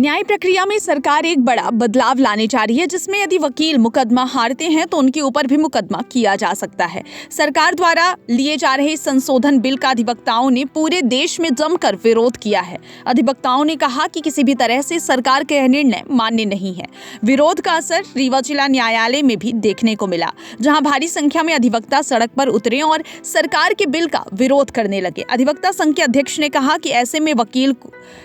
न्याय प्रक्रिया में सरकार एक बड़ा बदलाव लाने जा रही है, जिसमें यदि वकील मुकदमा हारते हैं तो उनके ऊपर भी मुकदमा किया जा सकता है। सरकार द्वारा लिए जा रहे संशोधन बिल का अधिवक्ताओं ने पूरे देश में जमकर विरोध किया है। अधिवक्ताओं ने कहा कि किसी भी तरह से सरकार के यह निर्णय मान्य नहीं है। विरोध का असर रीवा जिला न्यायालय में भी देखने को मिला, जहां भारी संख्या में अधिवक्ता सड़क पर उतरे और सरकार के बिल का विरोध करने लगे। अधिवक्ता संघ के अध्यक्ष ने कहा कि ऐसे में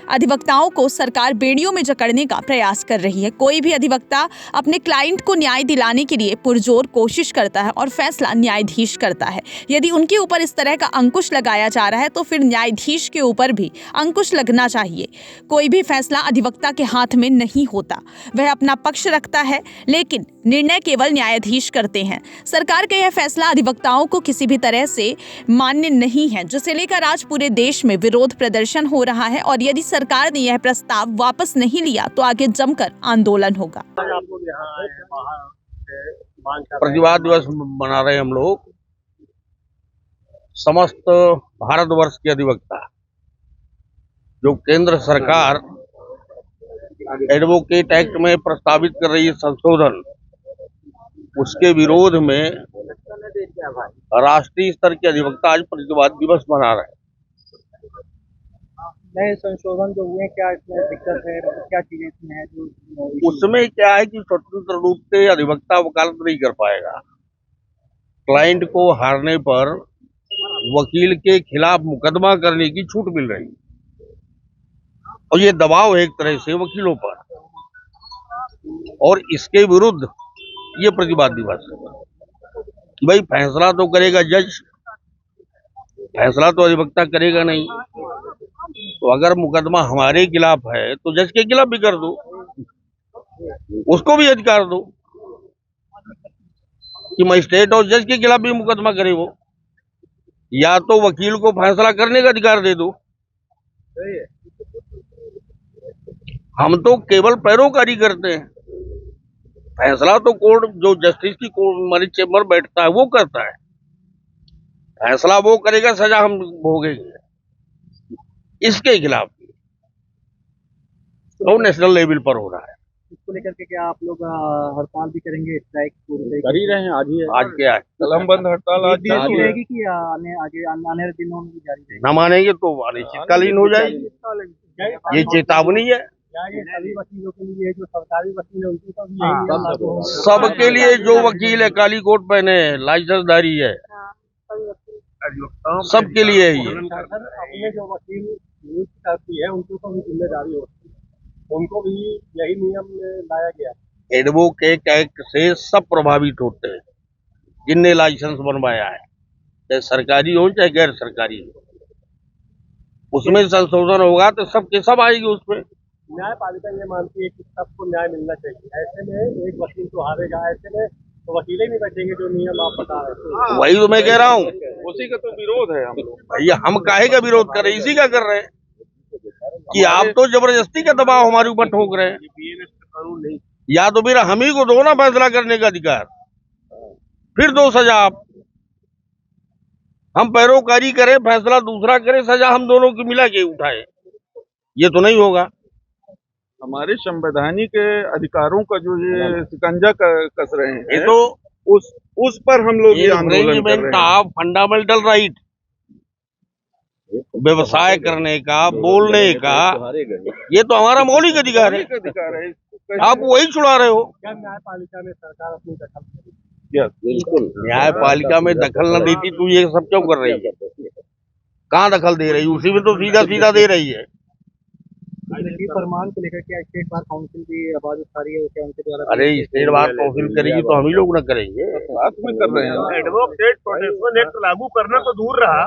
अधिवक्ताओं को सरकार बेड़ियों में जकड़ने का प्रयास कर रही है। कोई भी अधिवक्ता अपने क्लाइंट को न्याय दिलाने के लिए पुरजोर कोशिश करता है और फैसला न्यायाधीश करता है। यदि उनके ऊपर इस तरह का अंकुश लगाया जा रहा है तो फिर न्यायाधीश के ऊपर भी अंकुश लगना चाहिए। कोई भी फैसला अधिवक्ता के हाथ में नहीं होता, वह अपना पक्ष रखता है, लेकिन निर्णय केवल न्यायाधीश करते हैं। सरकार का यह फैसला अधिवक्ताओं को किसी भी तरह से मान्य नहीं है, जिसे लेकर आज पूरे देश में विरोध प्रदर्शन हो रहा है और यदि सरकार ने यह प्रस्ताव वापस नहीं लिया तो आगे जमकर आंदोलन होगा। प्रतिवाद दिवस मना रहे हम लोग। समस्त भारतवर्ष के अधिवक्ता जो केंद्र सरकार एडवोकेट एक्ट में प्रस्तावित कर रही है संशोधन, उसके विरोध में राष्ट्रीय स्तर के अधिवक्ता आज प्रतिवाद दिवस मना रहे हैं। नए संशोधन जो हुए, क्या इसमें दिक्कत है, क्या चीजें इसमें है जो उसमें क्या है कि स्वतंत्र रूप से अधिवक्ता वकालत नहीं कर पाएगा। क्लाइंट को हारने पर वकील के खिलाफ मुकदमा करने की छूट मिल रही है और ये दबाव है एक तरह से वकीलों पर, और इसके विरुद्ध ये प्रतिवाद दिवस है। भाई फैसला तो करेगा जज, फैसला तो अधिवक्ता करेगा नहीं। तो अगर मुकदमा हमारे खिलाफ है तो जज के खिलाफ भी कर दो, उसको भी अधिकार दो कि मजिस्ट्रेट और जज के खिलाफ भी मुकदमा करे वो, या तो वकील को फैसला करने का अधिकार दे दो। हम तो केवल पैरोकारी करते हैं, फैसला तो कोर्ट जो जस्टिस की कोर्ट चेंबर बैठता है वो करता है। फैसला वो करेगा, सजा हम भोगेंगे। इसके खिलाफ तो नेशनल लेवल पर हो रहा है। इसको लेकर के क्या आप लोग हड़ताल भी करेंगे, स्ट्राइक कर ही रहे हैं। आज क्या है, कलम बंद हड़ताल आज जारी रहेगी कि आने दिनों में जारी रहेगी? न मानेंगे तो अनिश्चितकालीन हो जाएगी। ये चेतावनी है सभी वकीलों के लिए, जो सरकारी वकील है उनके सब सबके लिए। जो वकील है काली कोट पहने लाइसेंसधारी है, सबके लिए है ये। अपने जो वकील नियुक्त करती है उनको तो भी जिम्मेदारी होती है, उनको भी यही नियम लाया गया है। एडवोकेट एक्ट से सब प्रभावित होते हैं जिनने लाइसेंस बनवाया है, चाहे सरकारी हो चाहे गैर सरकारी हो। उसमें संशोधन होगा तो सबके सब आएगी उसमें। न्यायपालिका ये मानती है कि सबको न्याय मिलना चाहिए। ऐसे में एक वकील तो हारेगा, ऐसे में तो वकीलें भी बैठेंगे जो नियम आप बता रहे हैं। वही तो मैं कह रहा हूँ, उसी का तो विरोध है हम लोग। भैया हम काहे का विरोध कर रहे हैं, इसी का कर रहे हैं कि आप तो जबरदस्ती का दबाव हमारे ऊपर ठोक रहे हैं। कानून नहीं, या तो फिर हम ही को दो ना फैसला करने का अधिकार, फिर दो सजा आप। हम पैरोकारी करें, फैसला दूसरा करे, सजा हम दोनों की मिला के उठाए, ये तो नहीं होगा। हमारे संवैधानिक अधिकारों का जो ये शिकंजा कस रहे हैं, ये तो उस पर हम लोग ये आंदोलन कर रहे हैं। फंडामेंटल राइट, व्यवसाय करने का, बोलने का, ये तो हमारा मौलिक अधिकार है। आप वही छुड़ा रहे हो। क्या न्यायपालिका में सरकार अपनी दखल करेगी? बिल्कुल, न्यायपालिका में दखल न देती तू ये सब क्यों कर रही है? कहाँ दखल दे रही है? उसी में तो सीधा सीधा दे रही है। फरमान को लेकर क्या स्टेट बार काउंसिल भी आवाज उठा रही है, क्या उनके द्वारा? अरे स्टेट बार काउंसिल करेगी तो हम ही लोग न करेंगे, बात में कर रहे हैं। एडवोकेट प्रोटेक्शन एक्ट लागू करना तो दूर रहा,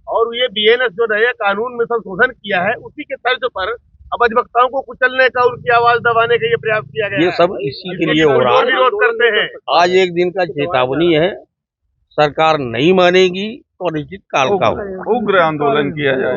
और ये बीएनएस जो नया कानून में संशोधन किया है, उसी के तर्ज पर अब अधिवक्ताओं को कुचलने का, उनकी आवाज दबाने का ये प्रयास किया गया है। ये सब इसी के लिए हो रहा है। विरोध करते हैं। आज एक दिन का चेतावनी है, सरकार नहीं मानेगी तो निश्चित काल का होगा। उग्र आंदोलन किया जाए।